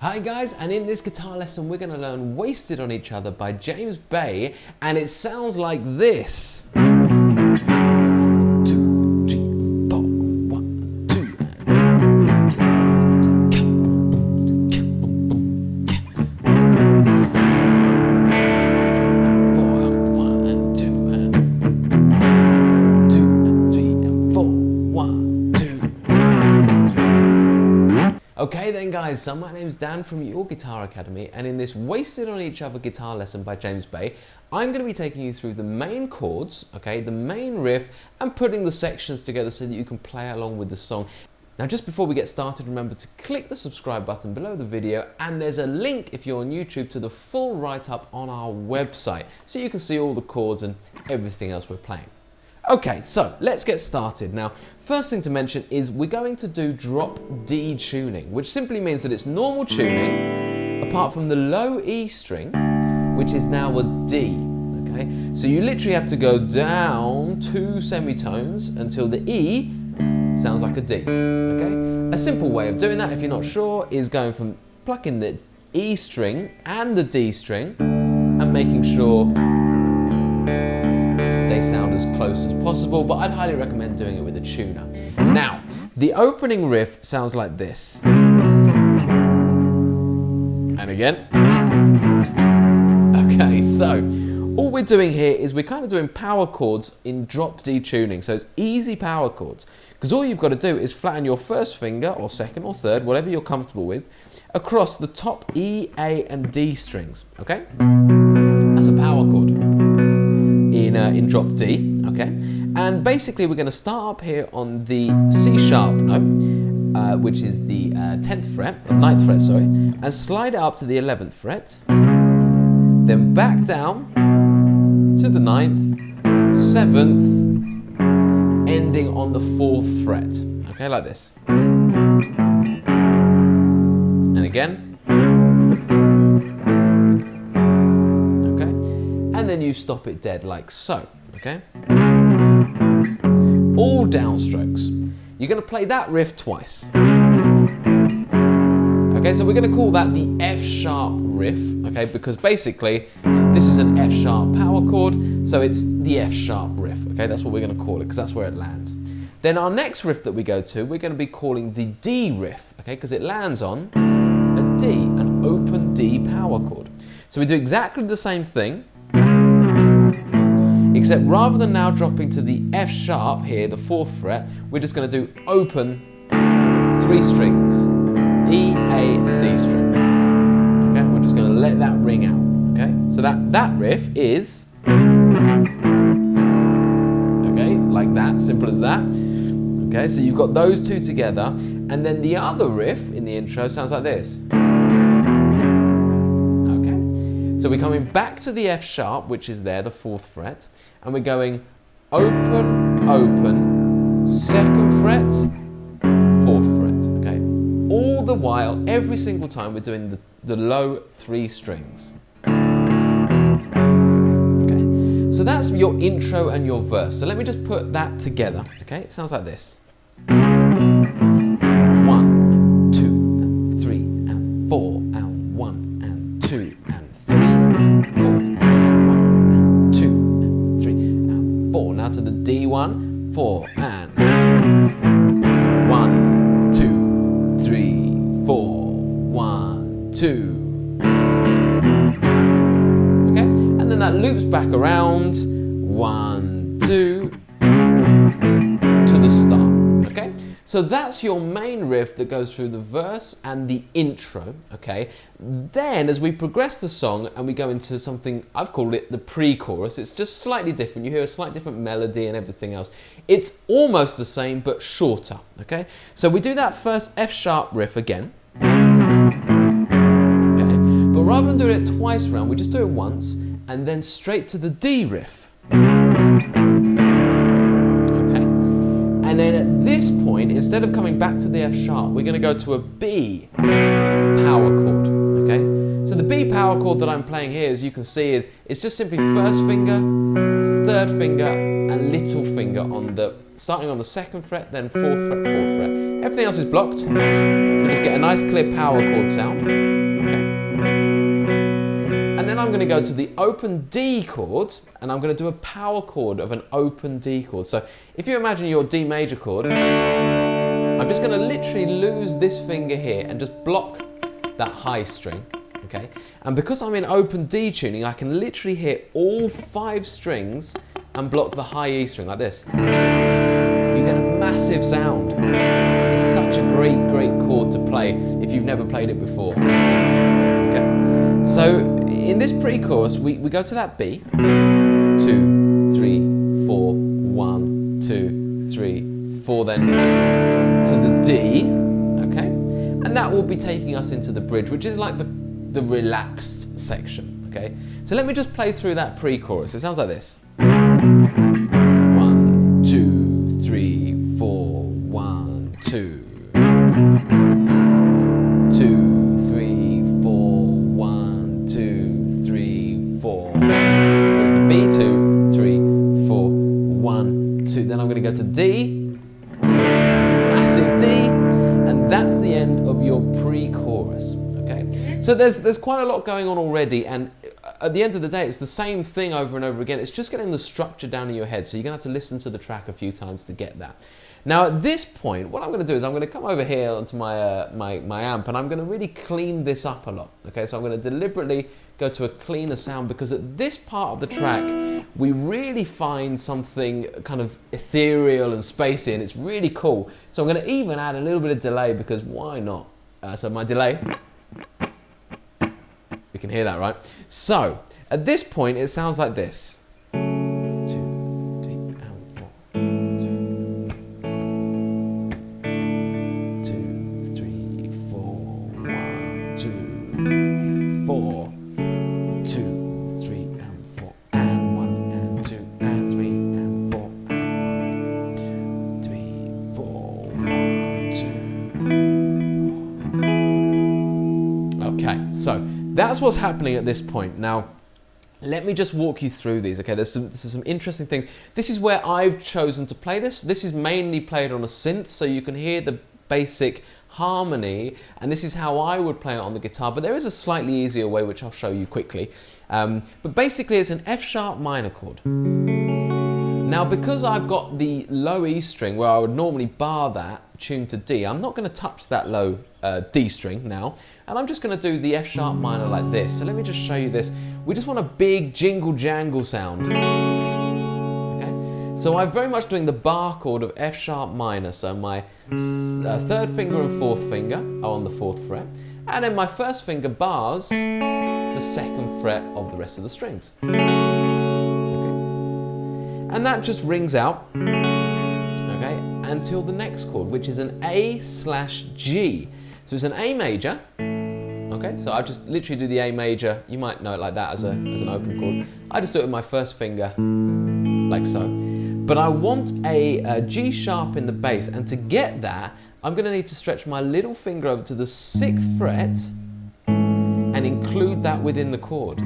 Hi guys, and in this guitar lesson we're going to learn Wasted on Each Other by James Bay, and it sounds like this. 2, 3, 4, 1, 2. 1 and 2 and 2 and 3 and 4, 1, 2. Okay then guys, so my name's Dan from Your Guitar Academy, and in this Wasted on Each Other guitar lesson by James Bay, I'm going to be taking you through the main chords, okay, the main riff, and putting the sections together so that you can play along with the song. Now just before we get started, remember to click the subscribe button below the video, and there's a link if you're on YouTube to the full write-up on our website, so you can see all the chords and everything else we're playing. Okay, so let's get started. Now, first thing to mention is we're going to do drop D tuning, which simply means that it's normal tuning, apart from the low E string, which is now a D, okay? So you literally have to go down 2 semitones until the E sounds like a D, okay? A simple way of doing that, if you're not sure, is going from plucking the E string and the D string and making sure they sound as close as possible, but I'd highly recommend doing it with a tuner. Now, the opening riff sounds like this. And again. Okay, so all we're doing here is we're kind of doing power chords in drop D tuning, so it's easy power chords, because all you've got to do is flatten your first finger, or second or third, whatever you're comfortable with, across the top E, A and D strings, okay? That's a power chord in drop D, okay? And basically we're going to start up here on the C sharp note, which is the 10th fret, 9th fret, sorry, and slide it up to the 11th fret, then back down to the 9th, 7th, ending on the 4th fret, okay, like this. And again. And then you stop it dead like so, okay? All downstrokes. You're going to play that riff twice. Okay, so we're going to call that the F sharp riff, okay? Because basically, this is an F sharp power chord, so it's the F sharp riff, okay? That's what we're going to call it, because that's where it lands. Then our next riff that we go to, we're going to be calling the D riff, okay? Because it lands on a D, an open D power chord. So we do exactly the same thing, except rather than now dropping to the F sharp here, the 4th fret, we're just going to do open 3 strings, E, A, and D string. Okay, we're just going to let that ring out. Okay, so that riff is, okay, like that, simple as that. Okay, so you've got those two together, and then the other riff in the intro sounds like this. So we're coming back to the F sharp, which is there, the 4th fret, and we're going open, open, 2nd fret, 4th fret, okay? All the while, every single time, we're doing the low 3 strings. Okay, so that's your intro and your verse. So let me just put that together, okay? It sounds like this. 1, 2, and 3, and 4, and 1, and 2, and 3, and 4, and 1, and 2, and 3, and 4. Now to the D1, 4, and 1, 2, 3, 4, 1, 2. Okay, and then that loops back around, 1, 2, to the start. Okay, so that's your main riff that goes through the verse and the intro, okay? Then as we progress the song and we go into something, I've called it the pre-chorus, it's just slightly different. You hear a slightly different melody and everything else. It's almost the same but shorter, okay? So we do that first F sharp riff again. Okay, but rather than doing it twice round, we just do it once and then straight to the D riff. And then at this point, instead of coming back to the F sharp, we're going to go to a B power chord, okay? So the B power chord that I'm playing here, as you can see, it's just simply first finger, 3rd finger, and little finger on the, starting on the 2nd fret, then 4th fret, 4th fret. Everything else is blocked, so we just get a nice clear power chord sound. And then I'm going to go to the open D chord, and I'm going to do a power chord of an open D chord. So if you imagine your D major chord, I'm just going to literally lose this finger here and just block that high string, okay? And because I'm in open D tuning, I can literally hit all 5 strings and block the high E string like this. You get a massive sound. It's such a great chord to play if you've never played it before. Okay. So in this pre-chorus, we go to that B, 2, 3, 4, 1, 2, 3, 4, then to the D, okay? And that will be taking us into the bridge, which is like the relaxed section, okay? So let me just play through that pre-chorus. It sounds like this. 1, 2, 3, 4, 1, 2. 2, 3, 4, 1, 2, 3, 4. There's the B, 2, 3, 4, 1, 2. Then I'm going to go to D, massive D, and that's the end of your pre-chorus. Okay, so there's quite a lot going on already, and at the end of the day, it's the same thing over and over again. It's just getting the structure down in your head, so you're going to have to listen to the track a few times to get that. Now at this point, what I'm going to do is I'm going to come over here onto my my amp, and I'm going to really clean this up a lot. Okay, so I'm going to deliberately go to a cleaner sound, because at this part of the track, we really find something kind of ethereal and spacey, and it's really cool. So I'm going to even add a little bit of delay, because why not? So my delay, you can hear that, right? So at this point, it sounds like this. 2, 3, and 4. 2, 3, 4, 1, 2, 3, 4. 2, 3, and 4, and 1, and 2, and 3, and 4, and 3, 4, 1, 2. Okay, so that's what's happening at this point. Now, let me just walk you through these. Okay, this is some interesting things. This is where I've chosen to play this. This is mainly played on a synth, so you can hear the basic harmony, and this is how I would play it on the guitar, but there is a slightly easier way, which I'll show you quickly. But basically it's an F sharp minor chord. Now because I've got the low E string where I would normally bar that tuned to D, I'm not going to touch that low D string now, and I'm just going to do the F sharp minor like this. So let me just show you this. We just want a big jingle jangle sound. So I'm very much doing the bar chord of F sharp minor. So my third finger and fourth finger are on the 4th fret, and then my first finger bars the 2nd fret of the rest of the strings. Okay. And that just rings out, okay, until the next chord, which is an A/G. So it's an A major. Okay, so I just literally do the A major. You might know it like that as an open chord. I just do it with my first finger, like so. But I want a G sharp in the bass, and to get that, I'm going to need to stretch my little finger over to the 6th fret and include that within the chord.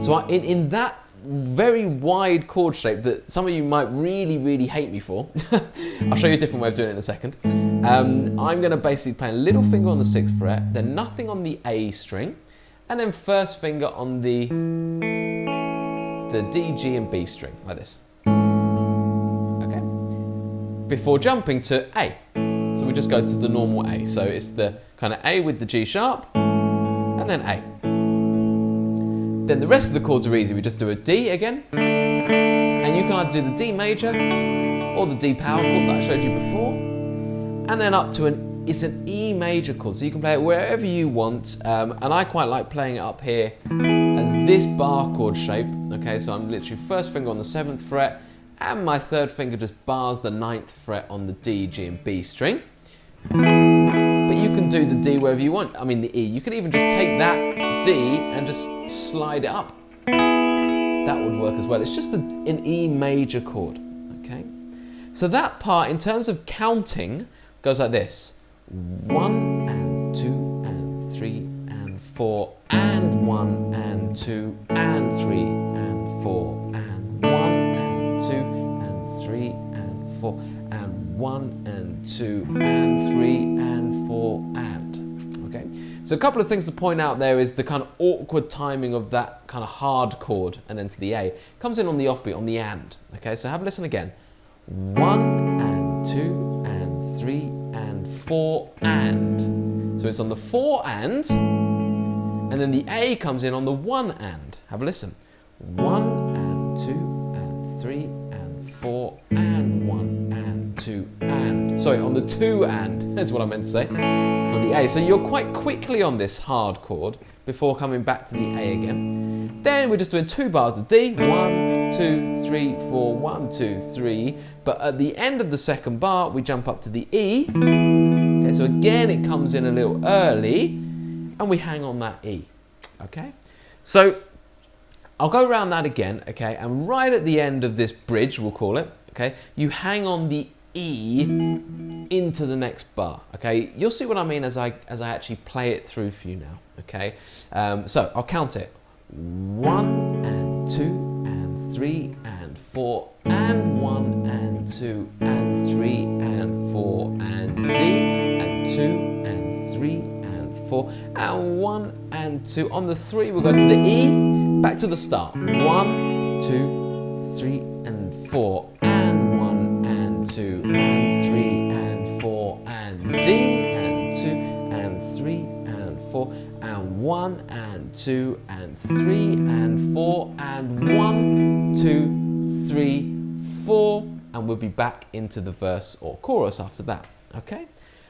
So in that very wide chord shape that some of you might really hate me for, I'll show you a different way of doing it in a second. I'm going to basically play a little finger on the 6th fret, then nothing on the A string, and then first finger on the D, G, and B string, like this. Before jumping to A. So we just go to the normal A. So it's the kind of A with the G sharp, and then A. Then the rest of the chords are easy. We just do a D again, and you can either do the D major or the D power chord that I showed you before, and then up to it's an E major chord. So you can play it wherever you want, and I quite like playing it up here as this bar chord shape. Okay, so I'm literally first finger on the 7th fret, and my third finger just bars the 9th fret on the D, G, and B string. But you can do the D wherever you want. I mean the E. You can even just take that D and just slide it up. That would work as well. It's just an E major chord. Okay. So that part, in terms of counting, goes like this: 1 and 2 and 3 and 4 and 1 and 2 and 3 and 4 and 1. 2 and 3 and 4 and 1 and 2 and 3 and 4 and. Okay, So a couple of things to point out there is the kind of awkward timing of that kind of hard chord and then to the A. It comes in on the offbeat, on the and. Okay, so have a listen again. 1 and 2 and 3 and 4 and. So it's on the 4 and then the A comes in on the 1 and. Have a listen. 1 and 2 and 3 and 4 and 1 and 2 and. Sorry, on the 2 and, that's what I meant to say, for the A. So you're quite quickly on this hard chord before coming back to the A again. Then we're just doing 2 bars of D. 1, 2, 3, 4, 1, 2, 3. But at the end of the second bar, we jump up to the E. Okay, so again, it comes in a little early, and we hang on that E. Okay, so I'll go around that again, okay, and right at the end of this bridge, we'll call it, okay, you hang on the E into the next bar, okay? You'll see what I mean as I actually play it through for you now, okay? So I'll count it. 1 and 2 and 3 and 4 and 1 and 2 and 3 and 4 and D and 2 and 3 and 4 and 1 and 2. On the 3 we'll go to the E, back to the start. 1, 2, 3 and 4 and 1 and 2 and 3 and 4 and D and 2 and 3 and 4 and 1 and 2 and 3 and 4 and 1, 2, 3, 4, and we'll be back into the verse or chorus after that. Okay,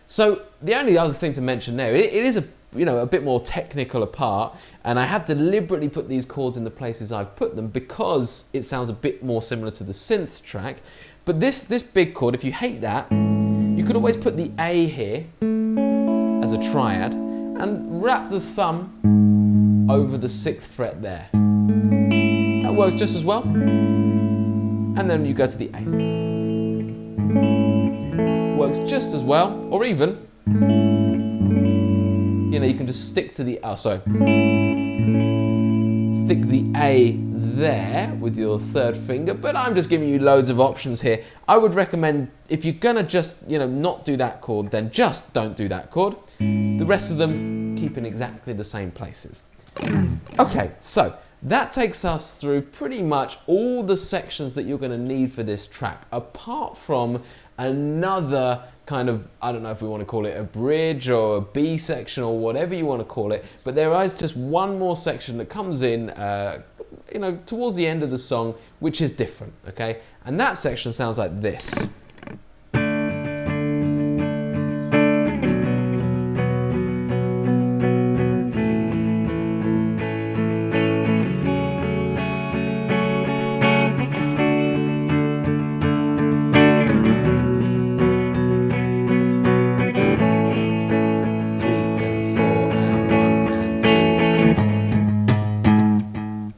so the only other thing to mention there, it is a bit more technical a part, and I have deliberately put these chords in the places I've put them because it sounds a bit more similar to the synth track. But this big chord, if you hate that, you could always put the A here as a triad and wrap the thumb over the 6th fret there. That works just as well. And then you go to the A. Works just as well, or even, you can just stick to the, stick the A there with your 3rd finger, but I'm just giving you loads of options here. I would recommend, if you're gonna just, not do that chord, then just don't do that chord. The rest of them keep in exactly the same places. Okay, so that takes us through pretty much all the sections that you're gonna need for this track, apart from another kind of, I don't know if we want to call it a bridge or a B section or whatever you want to call it, but there is just one more section that comes in, towards the end of the song, which is different, okay? And that section sounds like this.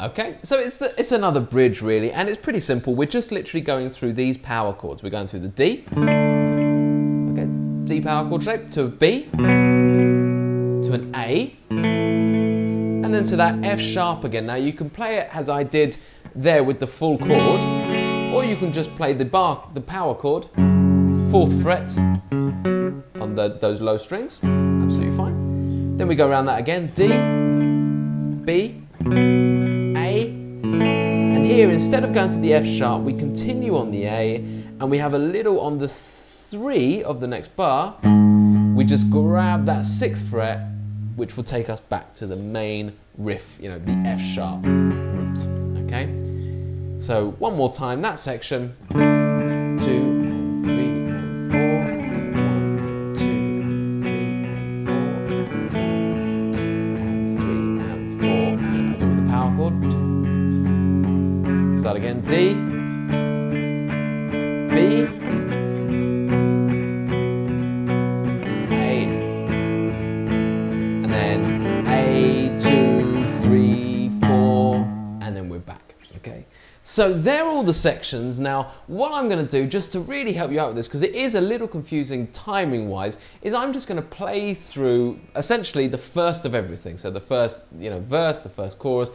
Okay, so it's another bridge really, and it's pretty simple. We're just literally going through these power chords. We're going through the D, okay, D power chord shape, to a B, to an A, and then to that F sharp again. Now you can play it as I did there with the full chord, or you can just play the power chord, 4th fret on those low strings, absolutely fine. Then we go around that again, D, B, here, instead of going to the F sharp, we continue on the A, and we have a little on the 3 of the next bar. We just grab that 6th fret, which will take us back to the main riff, the F sharp root. Okay? So one more time, that section. 2 and 3 and 4, and 1 and 2 and 3 and 4, and 3 and 4, and I'll do it with the power chord. Start again, D, B, A, and then A, 2, 3, 4, and then we're back, okay? So they're all the sections. Now, what I'm gonna do, just to really help you out with this, because it is a little confusing timing-wise, is I'm just gonna play through, essentially, the first of everything. So the first, verse, the first chorus,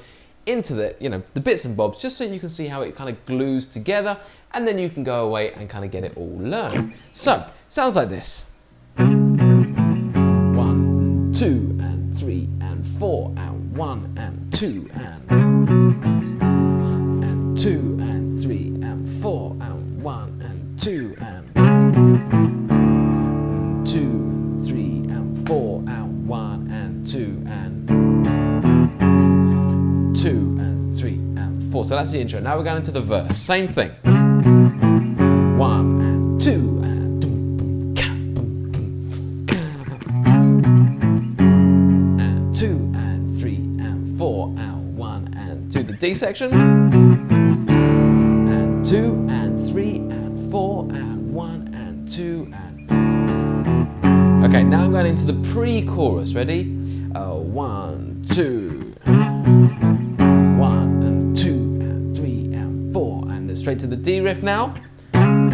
into the bits and bobs, just so you can see how it kind of glues together, and then you can go away and kind of get it all learned. So, sounds like this. 1, 2, and and 3 and 4 and 1 and 2 and 2 and 3 and 4 and 1 and 2 and 2 and 3 and 4 and 1 and 2 and 2 and 3 and 4. So that's the intro. Now we're going into the verse. Same thing. 1 and 2 and and 2 and 3 and 4 and 1 and 2. The D section. And 2 and 3 and 4 and 1 and 2 and. Okay, now I'm going into the pre-chorus. Ready? 1, 2. 1 and 2 and 3 and 4. And then straight to the D riff now. And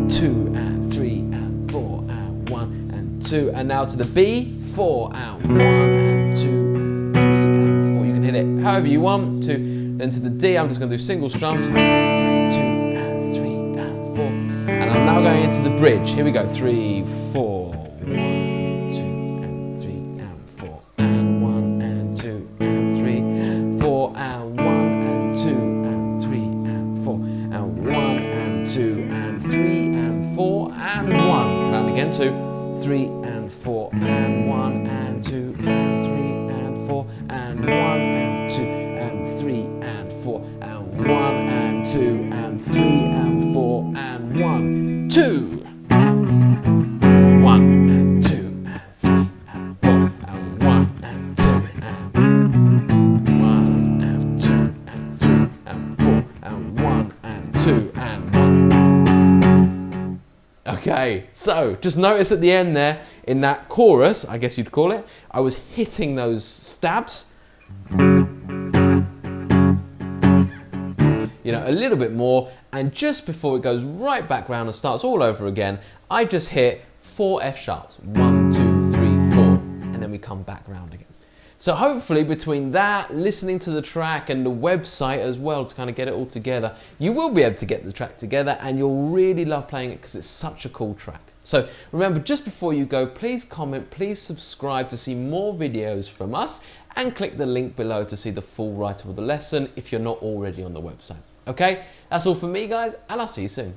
2 and 3 and 4 and 1 and 2. And now to the B. 4 and 1 and 2 and 3 and 4. You can hit it however you want to. Then to the D, I'm just going to do single strums. 2 and 3 and 4. And I'm now going into the bridge. Here we go. 3, 4. 1, 2 and 3 and 4. And 1 and 2 and 3. 4 and 1 and 2 and 3 and 4. And 1 and 2 and 3 and 4 and 1. Round again to 3 and 4 and 1 and 2 and 3 and 4 and 1 and 2 and 3 and 4 and 1 and 2 and 3 and 4 and 1, 2. 1 and 2 and 3 and 4 and 1 and 2 and 1 and 2 and 3 and 4 and 1 and 2 and 1. Okay, so just notice at the end there, in that chorus, I guess you'd call it, I was hitting those stabs, you know, a little bit more, and just before it goes right back round and starts all over again, I just hit 4 F sharps, 1, 2, 3, 4, and then we come back round again. So hopefully between that, listening to the track and the website as well to kind of get it all together, you will be able to get the track together and you'll really love playing it because it's such a cool track. So remember, just before you go, please comment, please subscribe to see more videos from us and click the link below to see the full write-up of the lesson if you're not already on the website. Okay, that's all from me guys, and I'll see you soon.